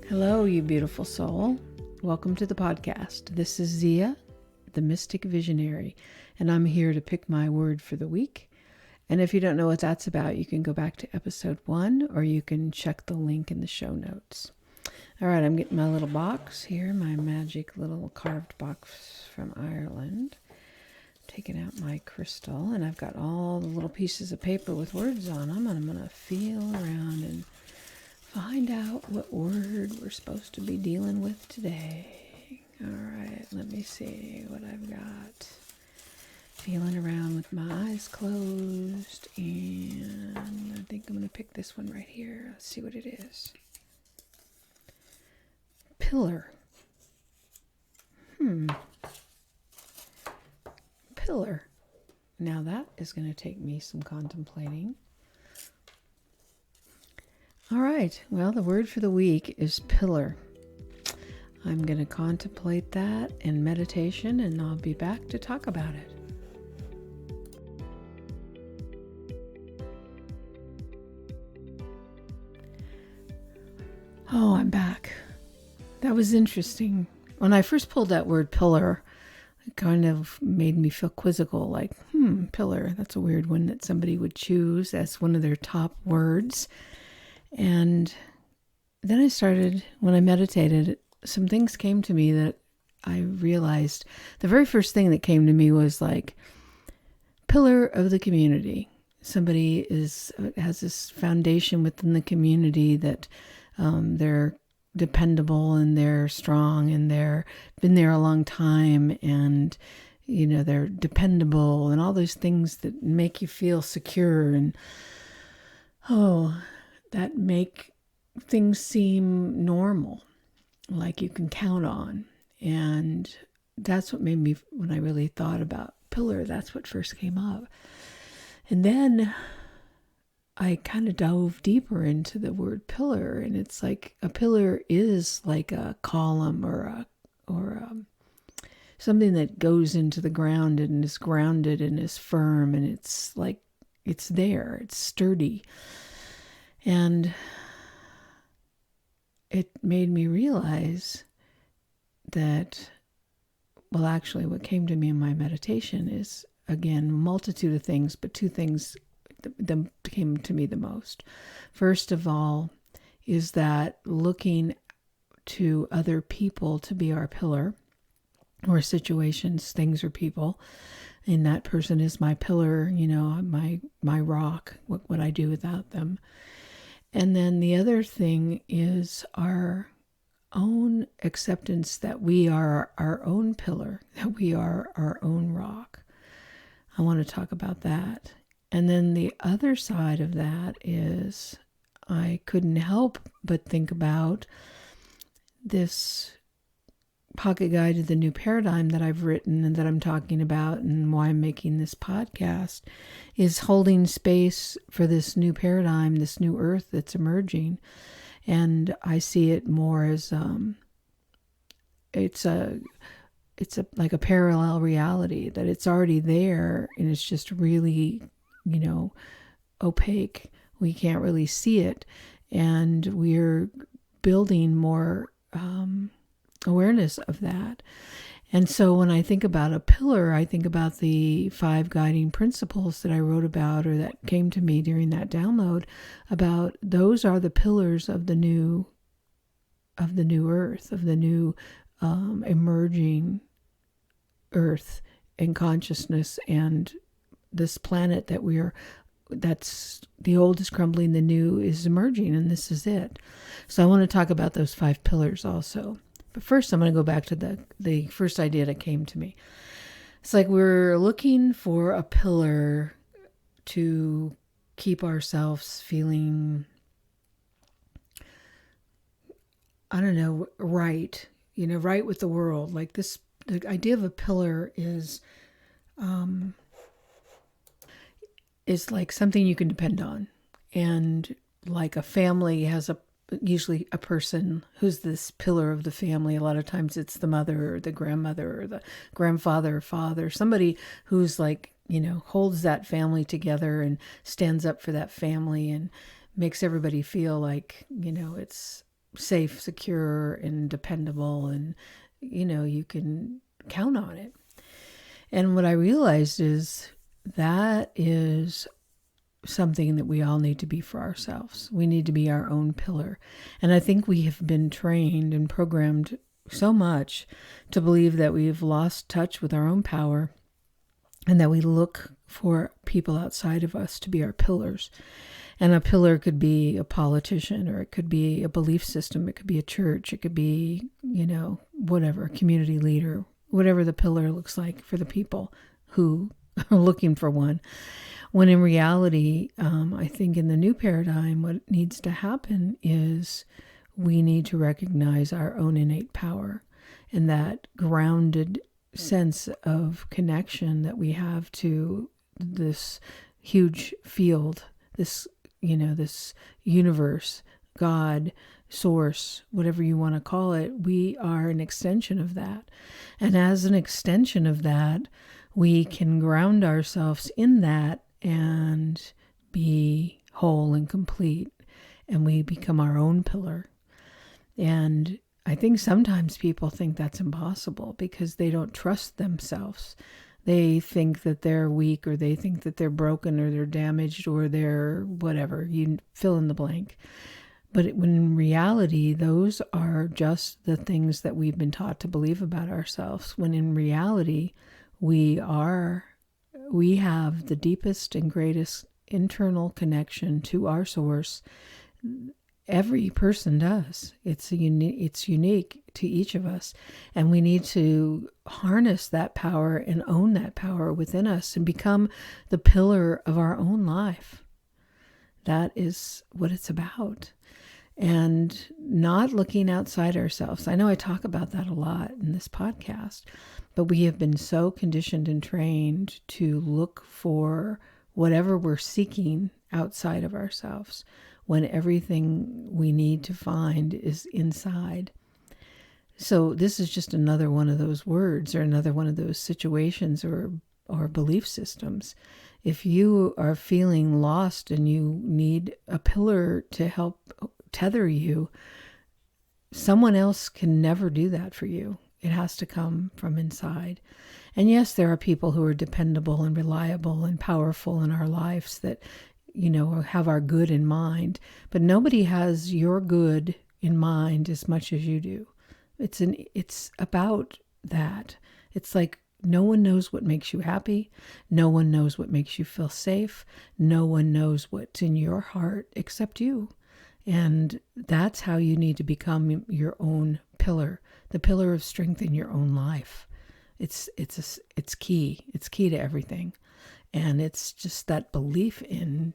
Hello, you beautiful soul. Welcome to the podcast. This is Zia, the Mystic Visionary, and I'm here to pick my word for the week. And if you don't know what that's about, you can go back to episode 1, or you can check the link in the show notes. All right, I'm getting my little box here, my magic little carved box from Ireland. Taking out my crystal, and I've got all the little pieces of paper with words on them, and I'm going to feel around and find out what word we're supposed to be dealing with today. All right, let me see what I've got. Feeling around with my eyes closed, and I think I'm going to pick this one right here. Let's see what it is. Pillar. Pillar. Now that is going to take me some contemplating. All right, well, the word for the week is pillar. I'm going to contemplate that in meditation, and I'll be back to talk about it. Oh, I'm back. That was interesting. When I first pulled that word pillar, it kind of made me feel quizzical, like, pillar, that's a weird one that somebody would choose as one of their top words. And then I started, when I meditated, some things came to me that I realized. The very first thing that came to me was like, pillar of the community. Somebody has this foundation within the community that they're dependable and they're strong and they're been there a long time, and they're dependable and all those things that make you feel secure and that make things seem normal, like you can count on. And that's what made me, when I really thought about pillar, that's what first came up. And then I kind of dove deeper into the word pillar, and it's like a pillar is like a column or something that goes into the ground and is grounded and is firm, and it's like it's there, it's sturdy. And it made me realize that, well, actually what came to me in my meditation is, again, a multitude of things, but two things that came to me the most. First of all is that looking to other people to be our pillar, or situations, things, or people, and that person is my pillar, my rock, what would I do without them? And then the other thing is our own acceptance that we are our own pillar, that we are our own rock. I want to talk about that. And then the other side of that is I couldn't help but think about this pocket guide to the new paradigm that I've written and that I'm talking about, and why I'm making this podcast, is holding space for this new paradigm, this new earth that's emerging. And I see it more as it's like a parallel reality, that it's already there and it's just really opaque. We can't really see it, and we're building more awareness of that. And so when I think about a pillar, I think about the 5 guiding principles that I wrote about, or that came to me during that download, about those are the pillars of the new earth, of the new emerging earth and consciousness, and this planet that's the old is crumbling, the new is emerging, and this is it. So I want to talk about those 5 pillars also. But first, I'm going to go back to the first idea that came to me. It's like we're looking for a pillar to keep ourselves feeling, right, right with the world. Like this, the idea of a pillar is like something you can depend on. And like a family has usually a person who's this pillar of the family. A lot of times it's the mother or the grandmother or the grandfather or father, somebody who's like, holds that family together and stands up for that family and makes everybody feel like, safe, secure, and dependable, and you can count on it. And what I realized is that is something that we all need to be for ourselves. We need to be our own pillar. And I think we have been trained and programmed so much to believe that we've lost touch with our own power and that we look for people outside of us to be our pillars. And a pillar could be a politician, or it could be a belief system, it could be a church, it could be, whatever, a community leader, whatever the pillar looks like for the people who are looking for one. When in reality, I think in the new paradigm, what needs to happen is we need to recognize our own innate power and that grounded sense of connection that we have to this huge field, this universe, God, source, whatever you want to call it. We are an extension of that. And as an extension of that, we can ground ourselves in that and be whole and complete. And we become our own pillar. And I think sometimes people think that's impossible because they don't trust themselves. They think that they're weak, or they think that they're broken, or they're damaged, or they're whatever, you fill in the blank. But when in reality, those are just the things that we've been taught to believe about ourselves. When in reality, we have the deepest and greatest internal connection to our source. Every person does. It's unique to each of us. And we need to harness that power and own that power within us and become the pillar of our own life. That is what it's about. And not looking outside ourselves. I know I talk about that a lot in this podcast, but we have been so conditioned and trained to look for whatever we're seeking outside of ourselves, when everything we need to find is inside. So this is just another one of those words, or another one of those situations or belief systems. If you are feeling lost and you need a pillar to help tether you, someone else can never do that for you. It has to come from inside. And yes, there are people who are dependable and reliable and powerful in our lives that have our good in mind, but nobody has your good in mind as much as you do. It's about that. It's like no one knows what makes you happy. No one knows what makes you feel safe. No one knows what's in your heart except you. And that's how you need to become your own pillar, the pillar of strength in your own life. It's key. It's key to everything. And it's just that belief in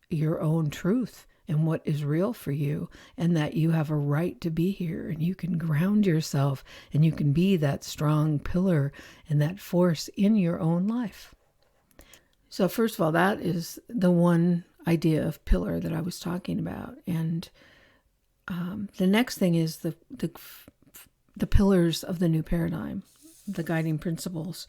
your own truth and what is real for you, and that you have a right to be here, and you can ground yourself, and you can be that strong pillar and that force in your own life. So first of all, that is the one idea of pillar that I was talking about. And the next thing is the pillars of the new paradigm, the guiding principles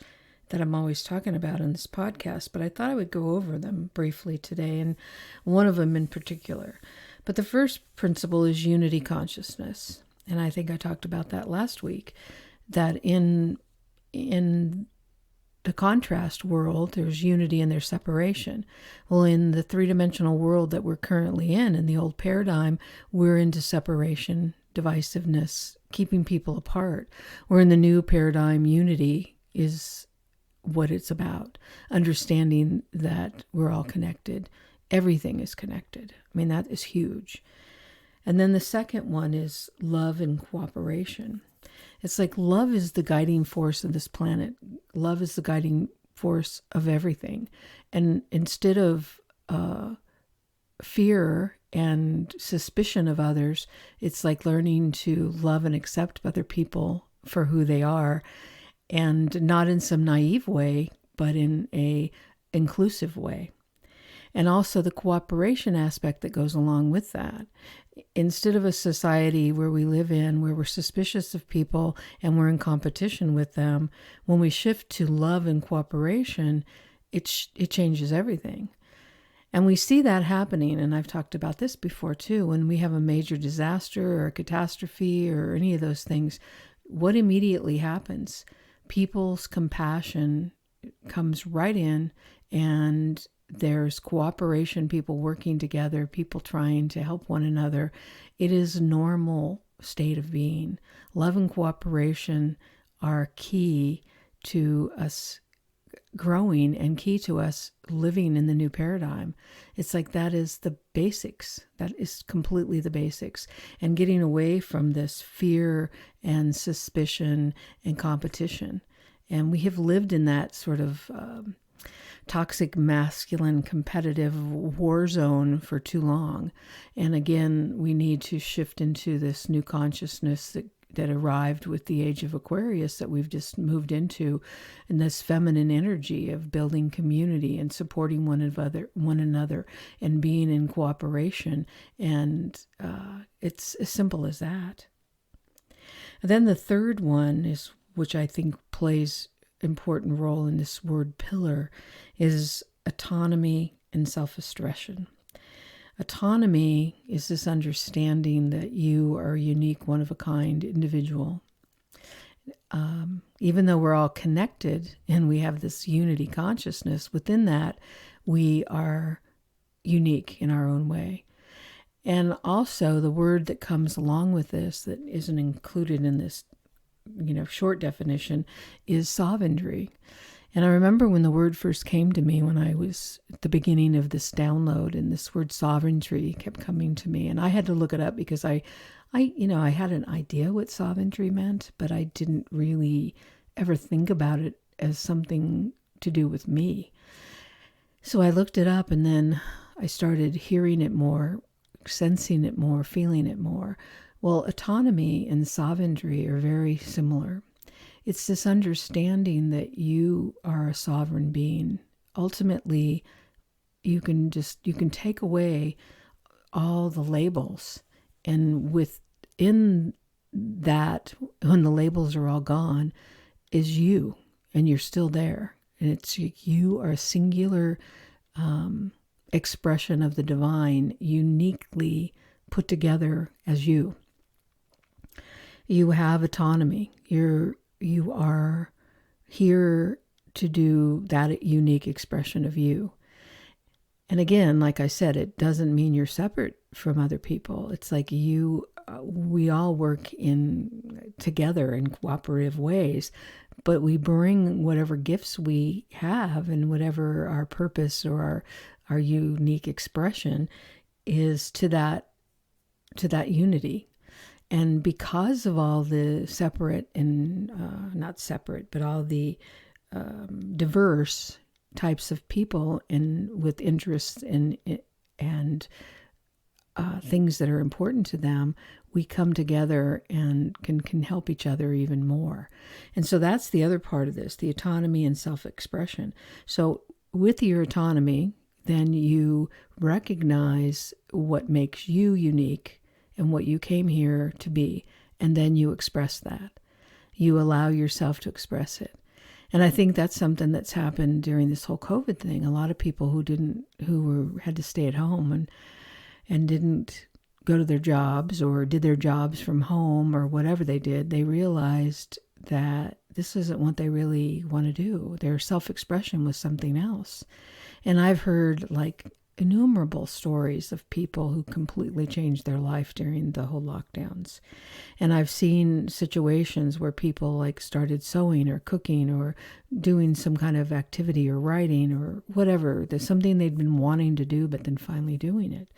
that I'm always talking about in this podcast, but I thought I would go over them briefly today, and one of them in particular. But the first principle is unity consciousness. And I think I talked about that last week, that in the contrast world, there's unity and there's separation. Well, in the three-dimensional world that we're currently in the old paradigm, we're into separation, divisiveness, keeping people apart. Where in the new paradigm, unity is what it's about. Understanding that we're all connected. Everything is connected. I mean, that is huge. And then the second one is love and cooperation. It's like love is the guiding force of this planet. Love is the guiding force of everything. And instead of fear and suspicion of others, it's like learning to love and accept other people for who they are, and not in some naive way, but in a inclusive way. And also the cooperation aspect that goes along with that. Instead of a society where we live in, where we're suspicious of people and we're in competition with them, when we shift to love and cooperation, it changes everything. And we see that happening, and I've talked about this before too, when we have a major disaster or a catastrophe or any of those things, what immediately happens? People's compassion comes right in, and there's cooperation, people working together, people trying to help one another. It is a normal state of being. Love and cooperation are key to us growing and key to us living in the new paradigm. It's like that is the basics. That is completely the basics. And getting away from this fear and suspicion and competition. And we have lived in that sort of toxic masculine competitive war zone for too long. And again, we need to shift into this new consciousness that arrived with the age of Aquarius that we've just moved into, and this feminine energy of building community and supporting one another and being in cooperation. And it's as simple as that. And then the third one is, which I think plays important role in this word pillar, is autonomy and self-expression. Autonomy is this understanding that you are a unique, one-of-a-kind individual. Even though we're all connected and we have this unity consciousness, within that we are unique in our own way. And also the word that comes along with this that isn't included in this short definition is sovereignty. And I remember when the word first came to me when I was at the beginning of this download, and this word sovereignty kept coming to me, and I had to look it up because I had an idea what sovereignty meant, but I didn't really ever think about it as something to do with me. So I looked it up, and then I started hearing it more, sensing it more, feeling it more. Well, autonomy and sovereignty are very similar. It's this understanding that you are a sovereign being. Ultimately, you can take away all the labels, and within that, when the labels are all gone, is you, and you're still there. And it's you are a singular expression of the divine, uniquely put together as you. You have autonomy. You are here to do that unique expression of you. And again, like I said, it doesn't mean you're separate from other people. It's like we all work together in cooperative ways, but we bring whatever gifts we have and whatever our purpose or our unique expression is to that unity. And because of all the separate and not separate, but all the diverse types of people and with interests and things that are important to them, we come together and can help each other even more. And so that's the other part of this, the autonomy and self-expression. So with your autonomy, then you recognize what makes you unique and what you came here to be, and then you express that. You allow yourself to express it. And I think that's something that's happened during this whole COVID thing. A lot of people who had to stay at home and didn't go to their jobs or did their jobs from home or whatever they did, they realized that this isn't what they really want to do. Their self-expression was something else. And I've heard innumerable stories of people who completely changed their life during the whole lockdowns. And I've seen situations where people started sewing or cooking or doing some kind of activity or writing or whatever. There's something they'd been wanting to do, but then finally doing it.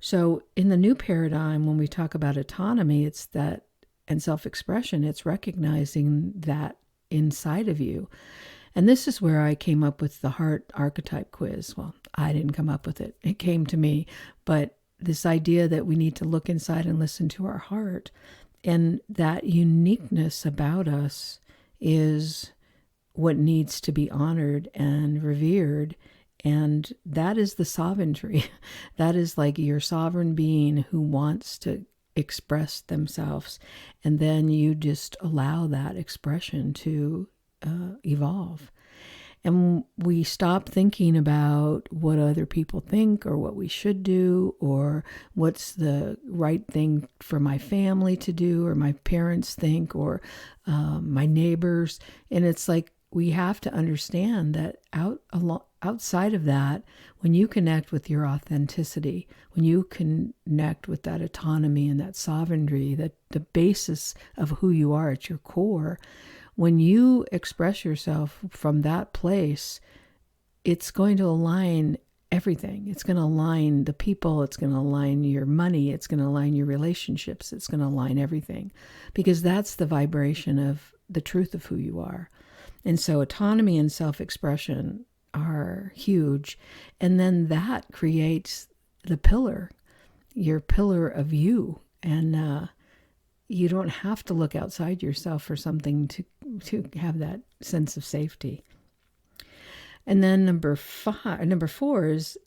So in the new paradigm, when we talk about autonomy, it's that, and self-expression, it's recognizing that inside of you. And this is where I came up with the Heart Archetype Quiz. Well, I didn't come up with it. It came to me. But this idea that we need to look inside and listen to our heart, and that uniqueness about us is what needs to be honored and revered. And that is the sovereignty. That is your sovereign being who wants to express themselves. And then you just allow that expression to evolve. And we stop thinking about what other people think or what we should do or what's the right thing for my family to do or my parents think or my neighbors. And it's like we have to understand that outside of that, when you connect with your authenticity, when you connect with that autonomy and that sovereignty, that the basis of who you are at your core, when you express yourself from that place, it's going to align everything. It's going to align the people. It's going to align your money. It's going to align your relationships. It's going to align everything, because that's the vibration of the truth of who you are. And so autonomy and self-expression are huge. And then that creates the pillar, your pillar of you. And you don't have to look outside yourself for something to have that sense of safety. And then number 4 is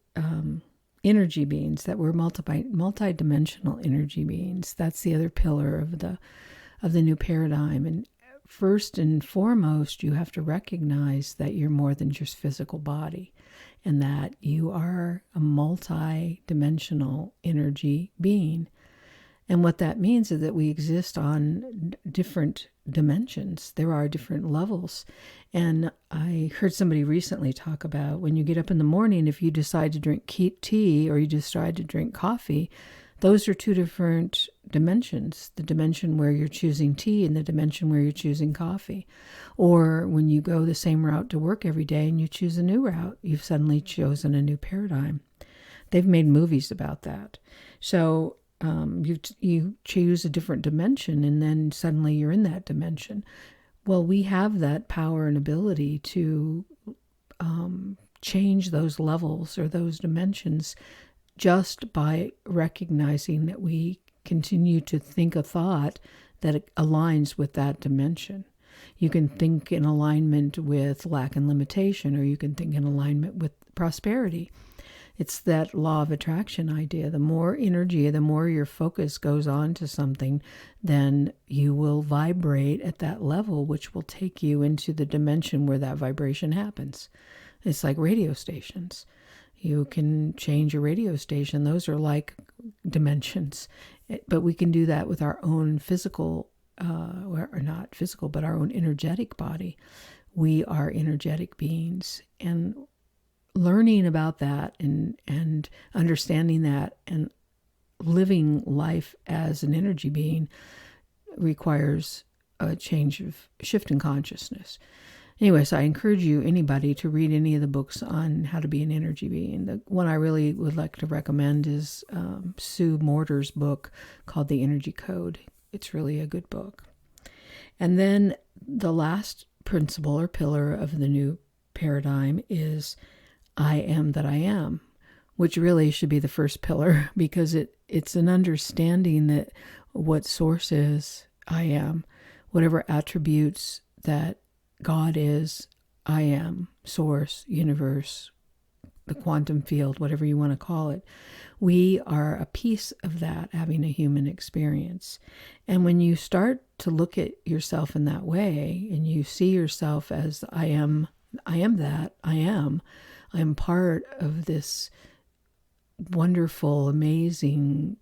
energy beings, that we're multi-dimensional energy beings. That's the other pillar of the new paradigm. And first and foremost, you have to recognize that you're more than just physical body, and that you are a multi-dimensional energy being. And what that means is that we exist on different dimensions. There are different levels. And I heard somebody recently talk about when you get up in the morning, if you decide to drink tea or you decide to drink coffee, those are 2 different dimensions. The dimension where you're choosing tea and the dimension where you're choosing coffee. Or when you go the same route to work every day and you choose a new route, you've suddenly chosen a new paradigm. They've made movies about that. So you choose a different dimension and then suddenly you're in that dimension. Well, we have that power and ability to change those levels or those dimensions just by recognizing that we continue to think a thought that aligns with that dimension. You can think in alignment with lack and limitation, or you can think in alignment with prosperity. It's that law of attraction idea. The more energy, the more your focus goes on to something, then you will vibrate at that level, which will take you into the dimension where that vibration happens. It's like radio stations. You can change a radio station. Those are like dimensions. But we can do that with our own physical, or not physical, but our own energetic body. We are energetic beings. And learning about that and understanding that and living life as an energy being requires a shift in consciousness. Anyway, so I encourage anybody to read any of the books on how to be an energy being. The one I really would like to recommend is Sue Morter's book called The Energy Code. It's really a good book. And then the last principle or pillar of the new paradigm is I am that I am, which really should be the first pillar, because it's an understanding that what source is, I am. Whatever attributes that God is, I am, source, universe, the quantum field, whatever you want to call it. We are a piece of that, having a human experience. And when you start to look at yourself in that way, and you see yourself as I am that, I am part of this wonderful, amazing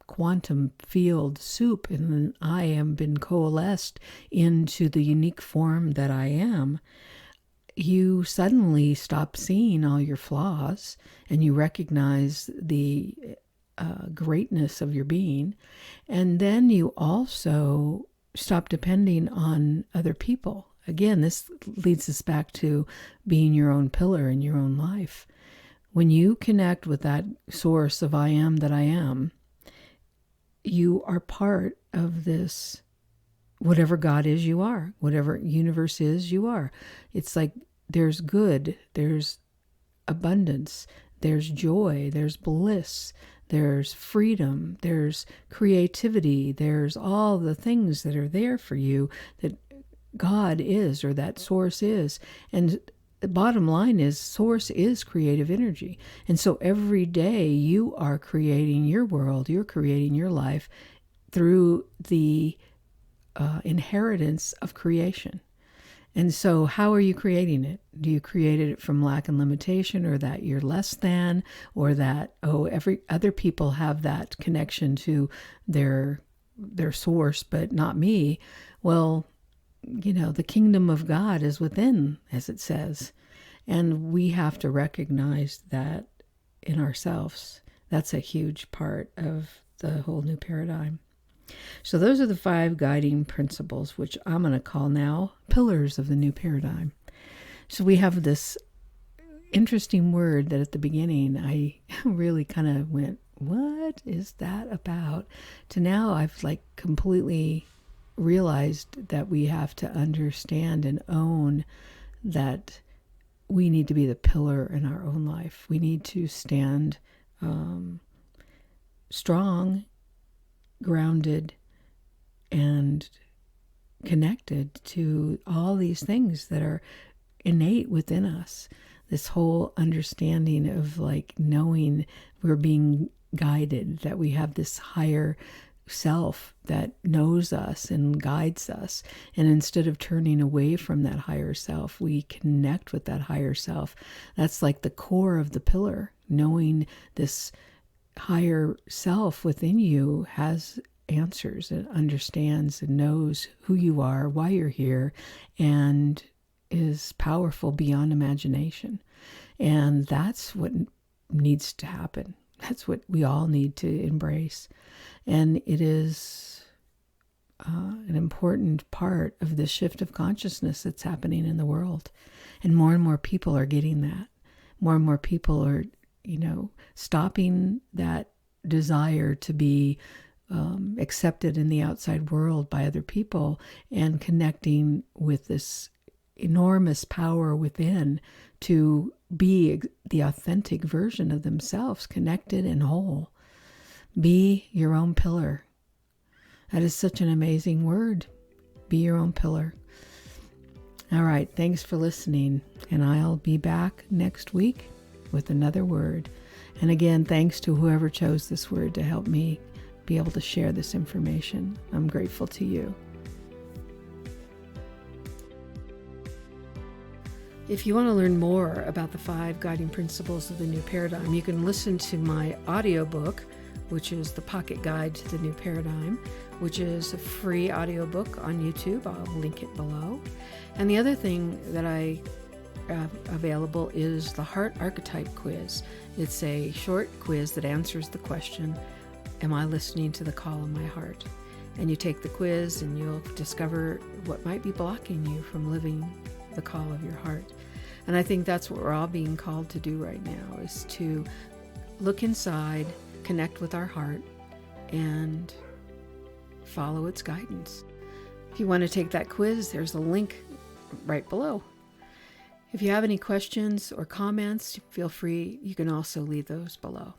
quantum field soup, and then I am been coalesced into the unique form that I am. You suddenly stop seeing all your flaws and you recognize the greatness of your being. And then you also stop depending on other people. Again, this leads us back to being your own pillar in your own life. When you connect with that source of I am that I am, you are part of this, whatever God is, you are. Whatever universe is, you are. It's like there's good, there's abundance, there's joy, there's bliss, there's freedom, there's creativity, there's all the things that are there for you that God is, or that source is. And the bottom line is source is creative energy. And so every day you are creating your world, you're creating your life through the inheritance of creation. And so how are you creating it? Do you create it from lack and limitation, or that you're less than, or that, every other people have that connection to their source, but not me? Well, the kingdom of God is within, as it says. And we have to recognize that in ourselves. That's a huge part of the whole new paradigm. So those are the 5 guiding principles, which I'm going to call now pillars of the new paradigm. So we have this interesting word that at the beginning I really kind of went, what is that about? To now I've completely realized that we have to understand and own that we need to be the pillar in our own life. We need to stand strong, grounded, and connected to all these things that are innate within us. This whole understanding of knowing we're being guided, that we have this higher self that knows us and guides us. And instead of turning away from that higher self, we connect with that higher self. That's the core of the pillar. Knowing this higher self within you has answers and understands and knows who you are, why you're here, and is powerful beyond imagination. And that's what needs to happen. That's what we all need to embrace. And it is an important part of the shift of consciousness that's happening in the world. And more people are getting that. More and more people are, stopping that desire to be accepted in the outside world by other people and connecting with this enormous power within to be the authentic version of themselves, connected and whole. Be your own pillar. That is such an amazing word. Be your own pillar. All right, thanks for listening, and I'll be back next week with another word. And again, thanks to whoever chose this word to help me be able to share this information. I'm grateful to you. If you want to learn more about the 5 guiding principles of the new paradigm, you can listen to my audiobook, which is The Pocket Guide to the New Paradigm, which is a free audiobook on YouTube. I'll link it below. And the other thing that I have available is the Heart Archetype Quiz. It's a short quiz that answers the question, am I listening to the call of my heart? And you take the quiz and you'll discover what might be blocking you from living the call of your heart. And I think that's what we're all being called to do right now, is to look inside, connect with our heart, and follow its guidance. If you want to take that quiz, there's a link right below. If you have any questions or comments, feel free. You can also leave those below.